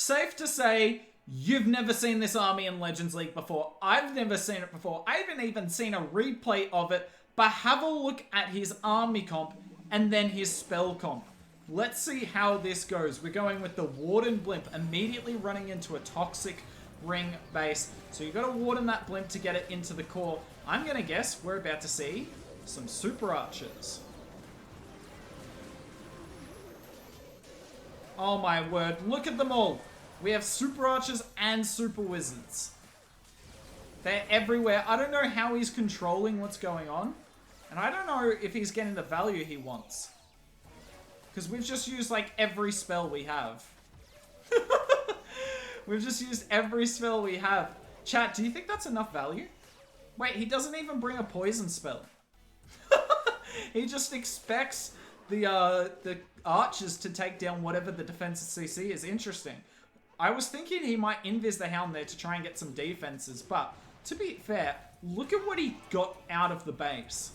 safe to say you've never seen this army in Legends League before. I've never seen it before. I haven't even seen a replay of it, but have a look at his army comp and then his spell comp. Let's see how this goes. We're going with the Warden Blimp, immediately running into a Toxic Ring base. So you've got to Warden that Blimp to get it into the core. I'm going to guess we're about to see some Super Archers. Oh my word, look at them all. We have Super Archers and Super Wizards. They're everywhere. I don't know how he's controlling what's going on. And I don't know if he's getting the value he wants. Because we've just used like every spell we have. We've just used every spell we have. Chat, do you think that's enough value? Wait, he doesn't even bring a poison spell. He just expects the archers to take down whatever the defensive CC is. Interesting. I was thinking he might invis the Hound there to try and get some defenses, but to be fair, look at what he got out of the base.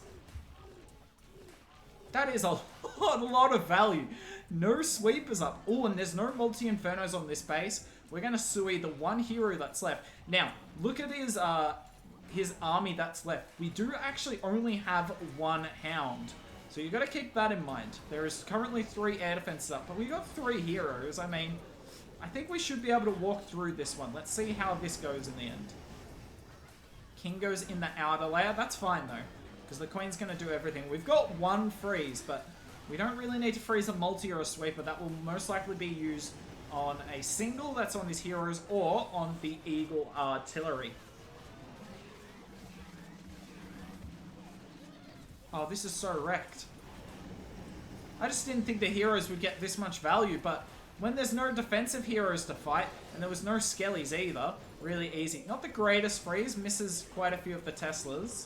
That is a lot of value. No sweepers up. Oh, and there's no multi-infernos on this base. We're going to Sui the one hero that's left. Now, look at his army that's left. We do actually only have one Hound. So you've got to keep that in mind. There is currently 3 air defenses up, but we got 3 heroes. I mean, I think we should be able to walk through this one. Let's see how this goes in the end. King goes in the outer layer. That's fine, though, because the Queen's going to do everything. We've got 1 freeze, but we don't really need to freeze a multi or a sweeper. That will most likely be used on a single that's on his heroes or on the Eagle Artillery. Oh, this is so wrecked. I just didn't think the heroes would get this much value, but when there's no defensive heroes to fight, and there was no skellies either, really easy. Not the greatest freeze, misses quite a few of the Teslas.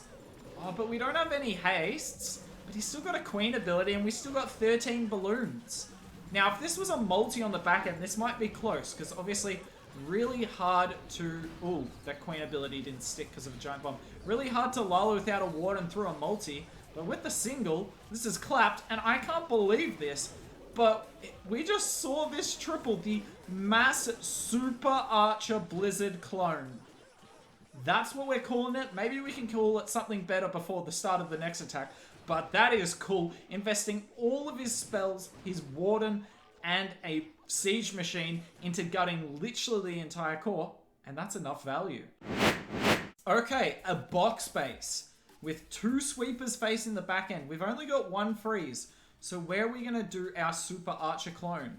Oh, but we don't have any hastes, but he's still got a Queen ability, and we still got 13 balloons. Now, if this was a multi on the back end, this might be close, because obviously really hard to... Ooh, that Queen ability didn't stick because of a giant bomb. Really hard to LALO without a ward and through a multi. But with the single, this is clapped, and I can't believe this, but we just saw this triple, the Mass Super Archer Blizzard clone. That's what we're calling it. Maybe we can call it something better before the start of the next attack, but that is cool. Investing all of his spells, his Warden, and a Siege Machine into gutting literally the entire core, and that's enough value. Okay, a box base with 2 sweepers facing the back end. We've only got 1 freeze. So where are we going to do our Super Archer clone?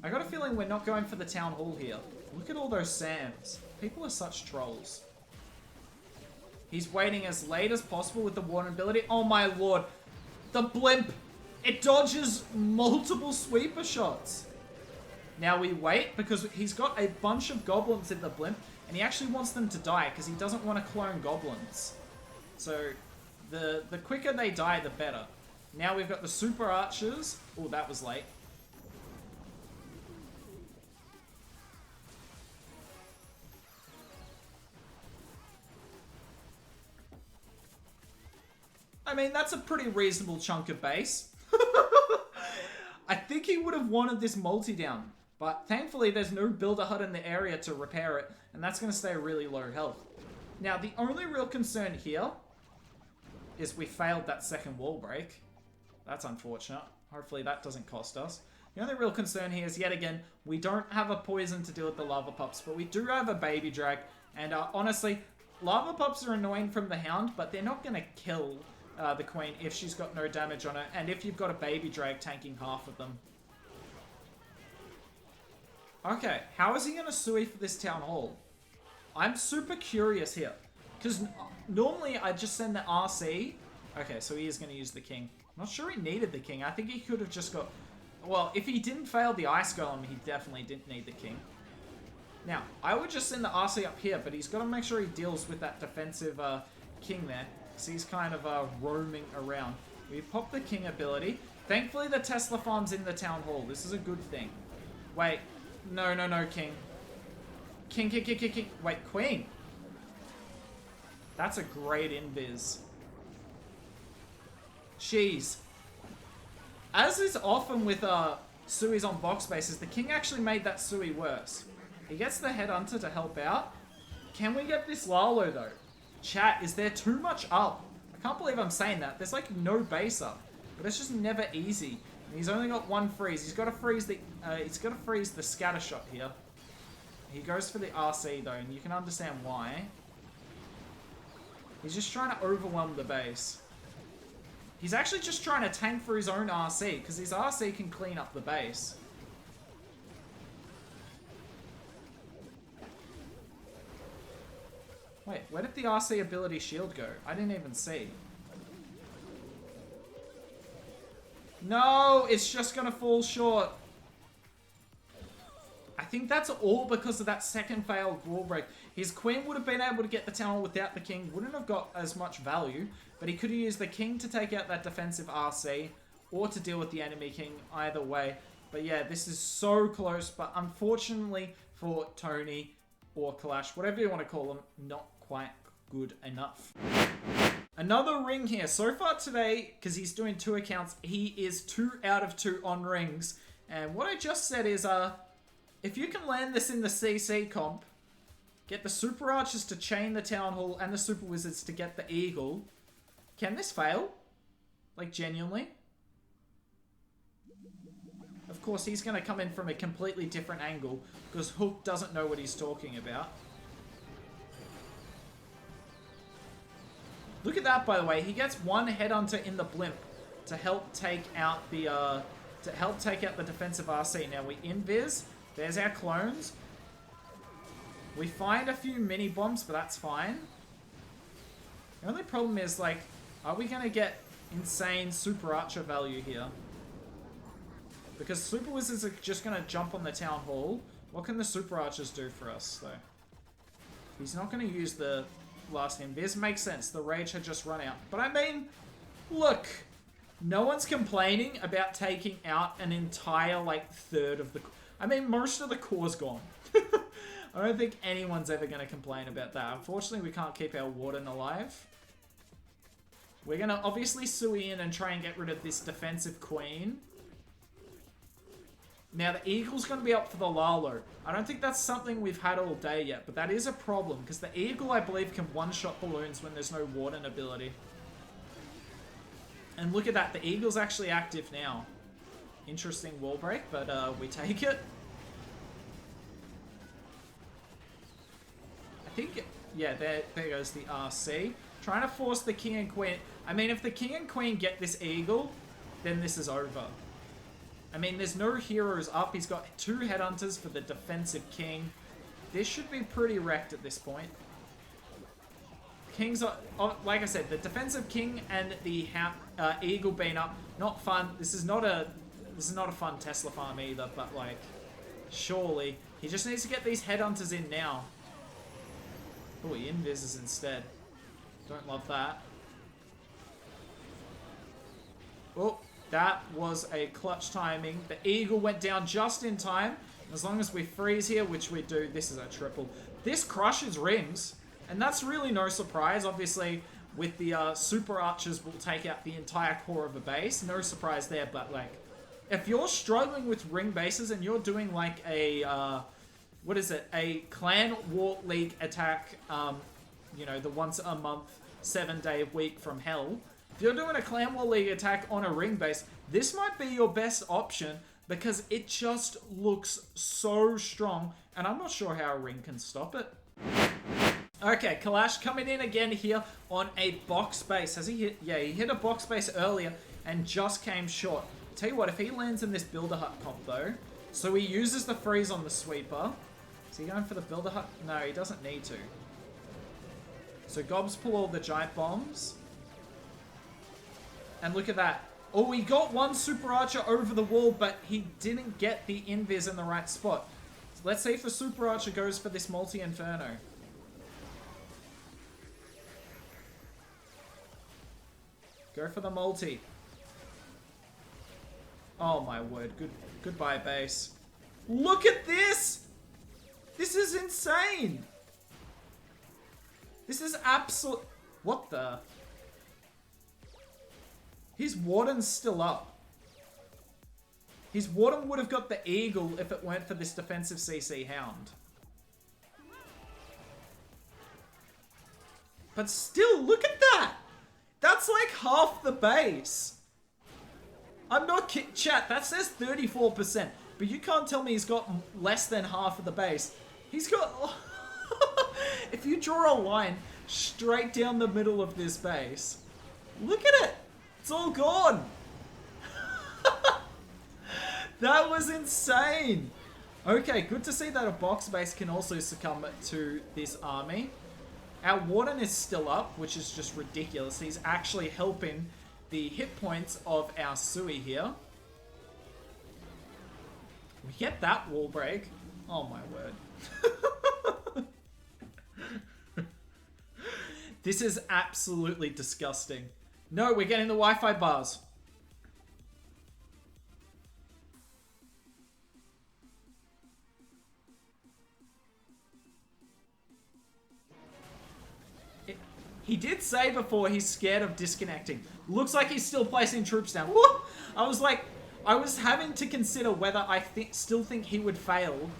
I got a feeling we're not going for the Town Hall here. Look at all those Sams. People are such trolls. He's waiting as late as possible with the Warden ability. Oh my lord. The Blimp. It dodges multiple sweeper shots. Now we wait because he's got a bunch of goblins in the Blimp. And he actually wants them to die because he doesn't want to clone goblins. So, the quicker they die, the better. Now we've got the Super Archers. Oh, that was late. I mean, that's a pretty reasonable chunk of base. I think he would have wanted this multi down. But thankfully, there's no Builder Hut in the area to repair it. And that's going to stay really low health. Now, the only real concern here is we failed that second wall break. That's unfortunate. Hopefully that doesn't cost us. The only real concern here is, yet again, we don't have a poison to deal with the lava pups, but we do have a baby drag. And honestly, lava pups are annoying from the Hound, but they're not going to kill the Queen if she's got no damage on her, and if you've got a baby drag tanking half of them. Okay, how is he going to Sui for this Town Hall? I'm super curious here. Because normally I just send the RC. Okay, so he is going to use the King. I'm not sure he needed the King. I think he could have just got... Well, if he didn't fail the Ice Golem, he definitely didn't need the King. Now, I would just send the RC up here, but he's got to make sure he deals with that defensive King there. So he's kind of roaming around. We pop the King ability. Thankfully, the Tesla farm's in the Town Hall. This is a good thing. Wait. No, no, no, King. King, King, King, King, King. Wait, Queen. That's a great invis. Jeez. As is often with Sui's on box bases. The king actually made that Sui worse. He gets the Headhunter to help out. Can we get this LALO though? Chat, is there too much up? I can't believe I'm saying that. There's like no base up. But it's just never easy. And he's only got one freeze. He's got to freeze the scatter shot here. He goes for the RC though, and you can understand why. He's just trying to overwhelm the base. He's actually just trying to tank for his own RC, because his RC can clean up the base. Wait, where did the RC ability shield go? I didn't even see. No, it's just going to fall short. I think that's all because of that second failed wall break. His queen would have been able to get the tower without the king. Wouldn't have got as much value. But he could have used the king to take out that defensive RC. Or to deal with the enemy king. Either way. But yeah, this is so close. But unfortunately for Tony or Kalash, whatever you want to call him, not quite good enough. Another ring here. So far today, because he's doing 2 accounts, he is 2 out of 2 on rings. And what I just said is, if you can land this in the CC comp, get the Super Archers to chain the Town Hall and the Super Wizards to get the Eagle, can this fail? Like, genuinely? Of course, he's going to come in from a completely different angle, because Hook doesn't know what he's talking about. Look at that, by the way. He gets one Headhunter in the Blimp to help take out the defensive RC. Now, we invis. There's our clones. We find a few mini bombs, but that's fine. The only problem is, like, are we going to get insane Super Archer value here? Because Super Wizards are just going to jump on the Town Hall. What can the Super Archers do for us, though? He's not going to use the last invis. Makes sense. The rage had just run out. But I mean, look. No one's complaining about taking out an entire, like, third of the... I mean, most of the core's gone. I don't think anyone's ever going to complain about that. Unfortunately, we can't keep our Warden alive. We're going to obviously Sui in and try and get rid of this defensive queen. Now, the Eagle's going to be up for the LALO. I don't think that's something we've had all day yet, but that is a problem, because the Eagle, I believe, can one-shot balloons when there's no Warden ability. And look at that, the Eagle's actually active now. Interesting wall break, but we take it. I think, yeah, there goes the RC. Trying to force the king and queen. I mean, if the king and queen get this Eagle, then this is over. I mean, there's no heroes up. He's got 2 Headhunters for the defensive king. This should be pretty wrecked at this point. Kings are, like I said, the defensive king and the Eagle being up, not fun. This is not a fun Tesla farm either, but like, surely. He just needs to get these Headhunters in now. Oh, he invises instead. Don't love that. Oh, that was a clutch timing. The Eagle went down just in time. As long as we freeze here, which we do, this is a triple. This crushes rings, and that's really no surprise. Obviously, with the Super Archers, we'll take out the entire core of a base. No surprise there, but like, if you're struggling with ring bases and you're doing like a, what is it? A Clan War League attack, you know, the once a month, 7-day week from hell. If you're doing a Clan War League attack on a ring base, this might be your best option because it just looks so strong, and I'm not sure how a ring can stop it. Okay, Kalash coming in again here on a box base. Has he hit? Yeah, he hit a box base earlier and just came short. Tell you what, if he lands in this Builder Hut comp though, so he uses the freeze on the sweeper. Is he going for the Builder Hut? No, he doesn't need to. So Gobs pull all the giant bombs. And look at that. Oh, he got one Super Archer over the wall, but he didn't get the invis in the right spot. So let's see if the Super Archer goes for this multi-inferno. Go for the multi. Oh my word. Goodbye, base. Look at this! This is insane! This is absolute... What the... His Warden's still up. His Warden would have got the Eagle if it weren't for this defensive CC Hound. But still, look at that! That's like half the base. I'm not kidding. Chat, that says 34%. But you can't tell me he's got less than half of the base. He's got... If you draw a line straight down the middle of this base, look at it! It's all gone! That was insane! Okay, good to see that a box base can also succumb to this army. Our Warden is still up, which is just ridiculous. He's actually helping the hit points of our Sui here. We get that wall break. Oh my word. This is absolutely disgusting. No, we're getting the Wi-Fi bars. He did say before he's scared of disconnecting. Looks like he's still placing troops down. Woo! I was like, I was having to consider whether I still think he would fail,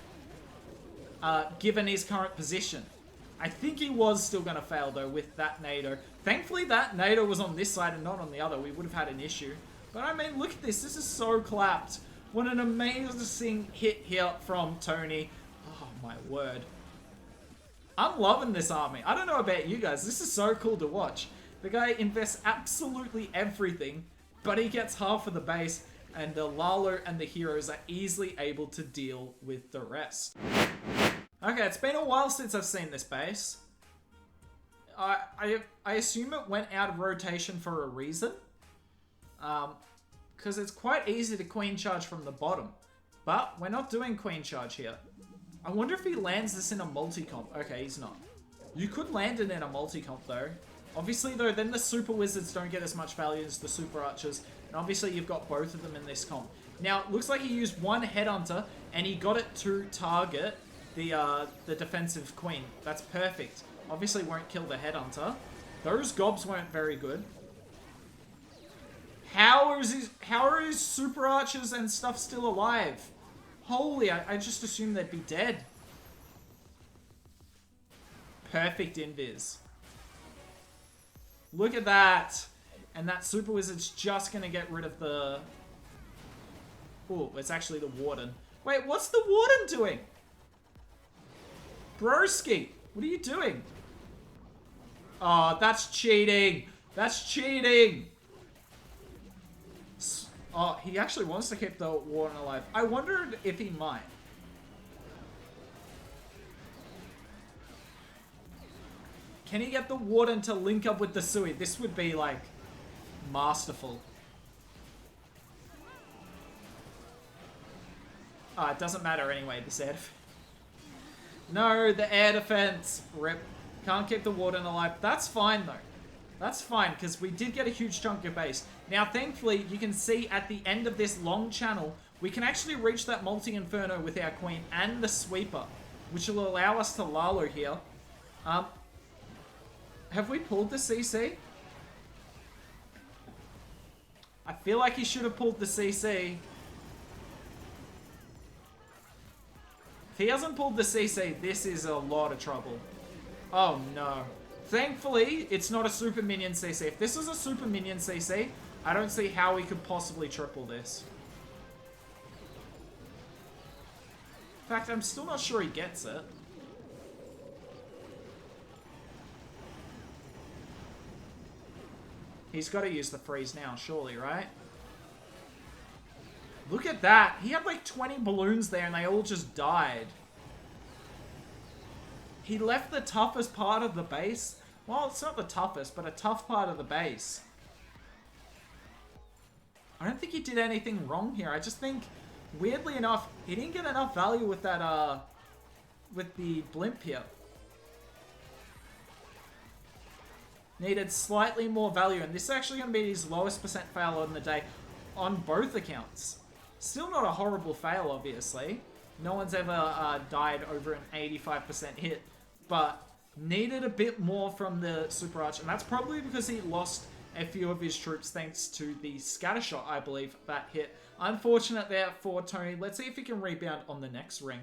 given his current position. I think he was still going to fail, though, with that NATO. Thankfully, that NATO was on this side and not on the other. We would have had an issue. But, I mean, look at this. This is so clapped. What an amazing hit here from Tony. Oh, my word. I'm loving this army. I don't know about you guys. This is so cool to watch. The guy invests absolutely everything, but he gets half of the base, and the LALO and the heroes are easily able to deal with the rest. Okay, it's been a while since I've seen this base. I assume it went out of rotation for a reason. Because it's quite easy to queen charge from the bottom. But we're not doing queen charge here. I wonder if he lands this in a multi-comp. Okay, he's not. You could land it in a multi-comp though. Obviously though, then the super wizards don't get as much value as the super archers. And obviously you've got both of them in this comp. Now, it looks like he used one headhunter and he got it to target the defensive queen. That's perfect. Obviously won't kill the headhunter. Those gobs weren't very good. How are his super archers and stuff still alive? Holy, I just assumed they'd be dead. Perfect invis. Look at that. And that super wizard's just going to get rid of the... Oh, it's actually the warden. Wait, what's the warden doing? Broski, what are you doing? Oh, that's cheating. That's cheating. Oh, he actually wants to keep the warden alive. I wondered if he might. Can he get the warden to link up with the Sui? This would be, like, masterful. Oh, it doesn't matter anyway, this air defense. No, the air defense. Rip. Can't keep the warden alive. That's fine, though. That's fine, because we did get a huge chunk of base. Now, thankfully, you can see at the end of this long channel, we can actually reach that multi-inferno with our queen and the sweeper, which will allow us to LALO here. Have we pulled the CC? I feel like he should have pulled the CC. If he hasn't pulled the CC, this is a lot of trouble. Oh, no. Thankfully, it's not a super minion CC. If this was a super minion CC, I don't see how we could possibly triple this. In fact, I'm still not sure he gets it. He's got to use the freeze now, surely, right? Look at that. He had like 20 balloons there and they all just died. He left the toughest part of the base. Well, it's not the toughest, but a tough part of the base. I don't think he did anything wrong here. I just think, weirdly enough, he didn't get enough value with that, with the blimp here. Needed slightly more value, and this is actually going to be his lowest percent fail on the day on both accounts. Still not a horrible fail, obviously. No one's ever died over an 85% hit, but needed a bit more from the Super Arch, and that's probably because he lost a few of his troops thanks to the scatter shot, I believe, that hit. Unfortunate there for Tony. Let's see if he can rebound on the next ring.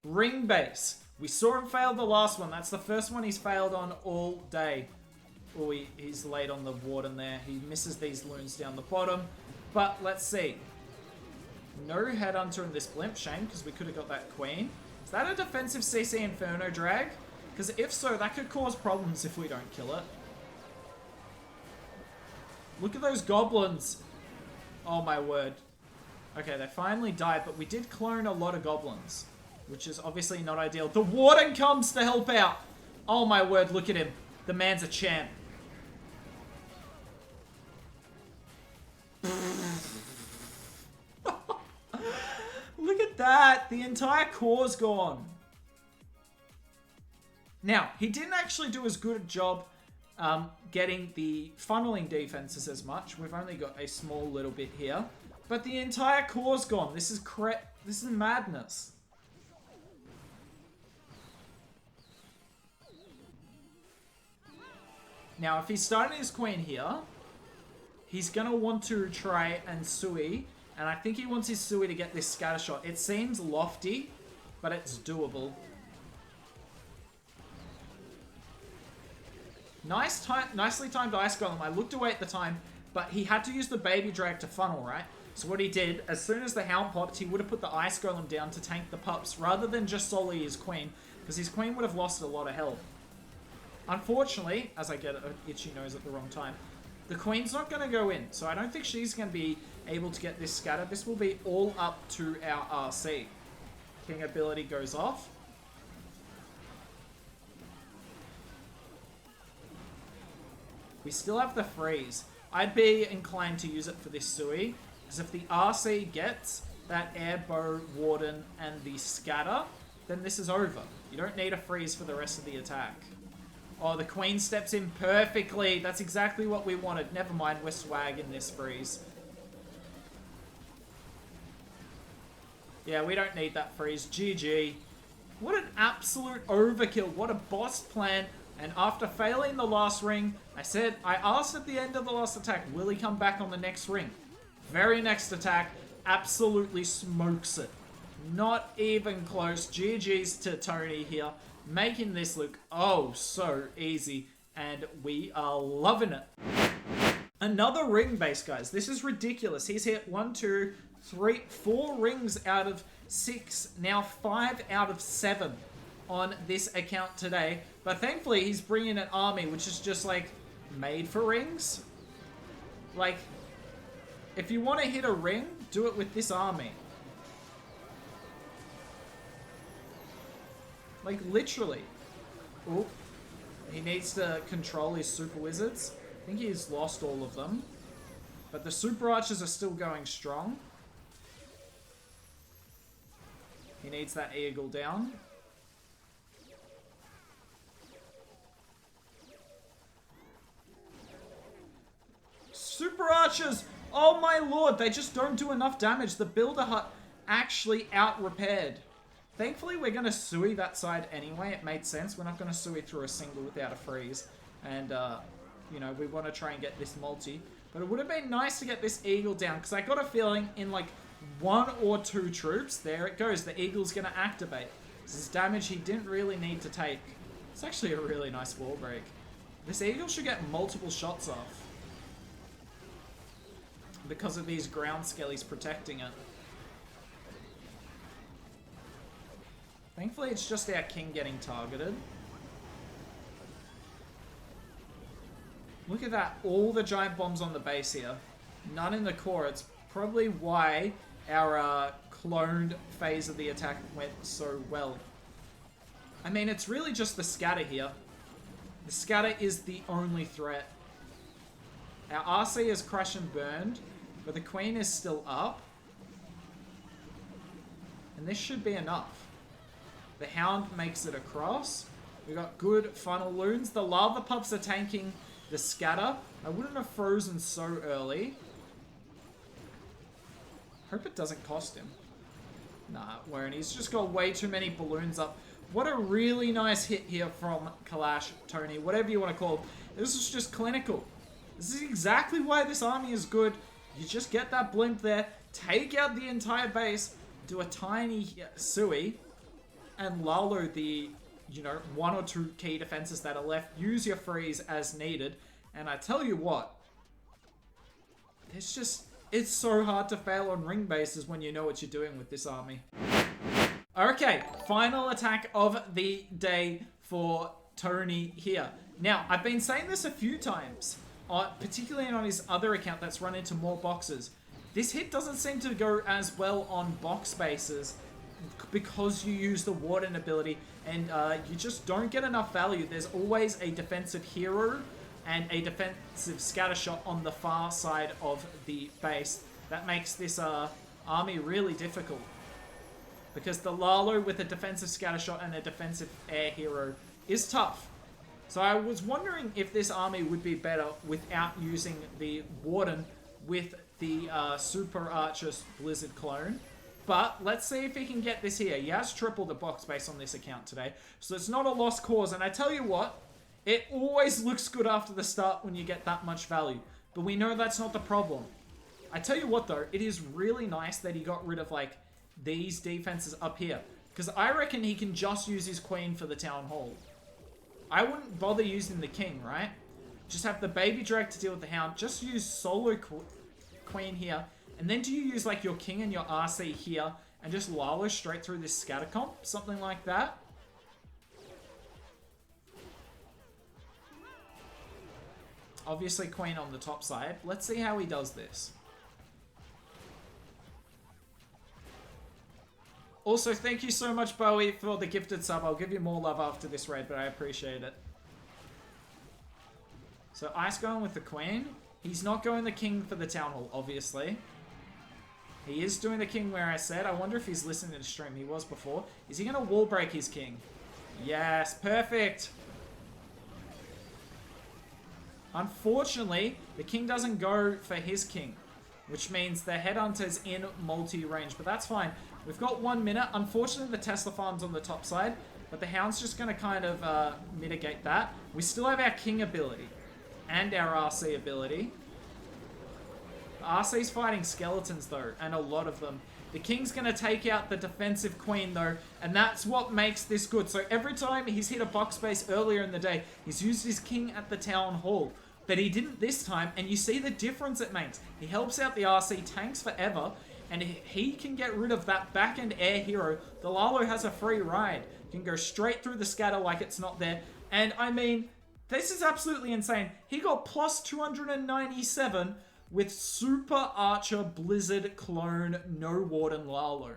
Ring base. We saw him fail the last one. That's the first one he's failed on all day. Oh, he's late on the warden there. He misses these loons down the bottom. But let's see. No headhunter in this blimp. Shame, because we could have got that queen. Is that a defensive CC Inferno drag? Because if so, that could cause problems if we don't kill it. Look at those goblins. Oh my word. Okay, they finally died, but we did clone a lot of goblins, which is obviously not ideal. The warden comes to help out. Oh my word, look at him. The man's a champ. Look at that. The entire core's gone. Now, he didn't actually do as good a job getting the funneling defenses as much. We've only got a small little bit here. But the entire core's gone. This is madness. Now, if he's starting his queen here, he's going to want to try and Sui. And I think he wants his Sui to get this scatter shot. It seems lofty, but it's doable. Nicely timed Ice Golem. I looked away at the time, but he had to use the baby drag to funnel, right? So what he did, as soon as the hound popped, he would have put the Ice Golem down to tank the pups, rather than just solely his queen, because his queen would have lost a lot of health. Unfortunately, as I get an itchy nose at the wrong time, the queen's not going to go in, so I don't think she's going to be able to get this scatter. This will be all up to our RC. King ability goes off. We still have the freeze. I'd be inclined to use it for this Sui, because if the RC gets that air bow, warden, and the scatter, then this is over. You don't need a freeze for the rest of the attack. Oh, the queen steps in perfectly. That's exactly what we wanted. Never mind, we're swagging this freeze. Yeah, we don't need that freeze. GG. What an absolute overkill. What a boss plan. And after failing the last ring, I asked at the end of the last attack, will he come back on the next ring? Very next attack, absolutely smokes it. Not even close. GG's to Tony here, making this look oh so easy, and we are loving it. Another ring base, guys. This is ridiculous. He's hit 1, 2, 3, 4 rings out of 6, now 5 out of 7 on this account today. But thankfully, he's bringing an army, which is just like made for rings. Like, if you want to hit a ring, do it with this army. Like, literally. Ooh. He needs to control his super wizards. I think he's lost all of them. But the super archers are still going strong. He needs that eagle down. Super archers! Oh my lord, they just don't do enough damage. The builder hut actually out-repaired. Thankfully, we're going to Sui that side anyway. It made sense. We're not going to Sui through a single without a freeze. And, you know, we want to try and get this multi. But it would have been nice to get this eagle down, because I got a feeling in, like, 1 or 2 troops, there it goes. The eagle's going to activate. This is damage he didn't really need to take. It's actually a really nice wall break. This eagle should get multiple shots off, because of these ground skellies protecting it. Thankfully, it's just our king getting targeted. Look at that. All the giant bombs on the base here. None in the core. It's probably why our cloned phase of the attack went so well. I mean, it's really just the scatter here. The scatter is the only threat. Our RC is crushed and burned, but the queen is still up. And this should be enough. The hound makes it across. We got good funnel loons. The lava pups are tanking the scatter. I wouldn't have frozen so early. Hope it doesn't cost him. Nah, it won't. He's just got way too many balloons up. What a really nice hit here from Kalash, Tony, whatever you want to call it. This is just clinical. This is exactly why this army is good. You just get that blimp there, take out the entire base, do a tiny Sui, and LALO the, you know, 1 or 2 key defenses that are left. Use your freeze as needed. And I tell you what, it's so hard to fail on ring bases when you know what you're doing with this army. Okay, final attack of the day for Tony here. Now, I've been saying this a few times, particularly on his other account that's run into more boxes. This hit doesn't seem to go as well on box bases because you use the Warden ability and you just don't get enough value. There's always a defensive hero and a defensive scatter shot on the far side of the base. That makes this army really difficult, because the LALO with a defensive scatter shot and a defensive air hero is tough. So I was wondering if this army would be better without using the Warden with the Super Archer Blizzard clone. But let's see if he can get this here. He has tripled the box base on this account today, so it's not a lost cause. And I tell you what, it always looks good after the start when you get that much value. But we know that's not the problem. I tell you what though, it is really nice that he got rid of like these defenses up here, because I reckon he can just use his queen for the town hall. I wouldn't bother using the king, right? Just have the baby drag to deal with the hound. Just use solo queen here. And then do you use like your king and your RC here and just LALO straight through this scatter comp? Something like that. Obviously queen on the top side. Let's see how he does this. Also, thank you so much, Bowie, for the gifted sub. I'll give you more love after this raid, but I appreciate it. So, Ice going with the queen. He's not going the king for the town hall, obviously. He is doing the king where I said. I wonder if he's listening to the stream. He was before. Is he going to wall break his king? Yes, perfect. Unfortunately, the king doesn't go for his king, which means the headhunter's in multi-range, but that's fine. We've got 1 minute. Unfortunately, the Tesla farm's on the top side, but the hound's just going to kind of mitigate that. We still have our king ability and our RC ability. The RC's fighting skeletons, though, and a lot of them. The king's going to take out the defensive queen, though, and that's what makes this good. So every time he's hit a box base earlier in the day, he's used his king at the town hall. But he didn't this time, and you see the difference it makes. He helps out the RC tanks forever, and he can get rid of that back-end air hero. The LALO has a free ride. He can go straight through the scatter like it's not there. And I mean, this is absolutely insane. He got plus 297 with Super Archer Blizzard clone no Warden LALO.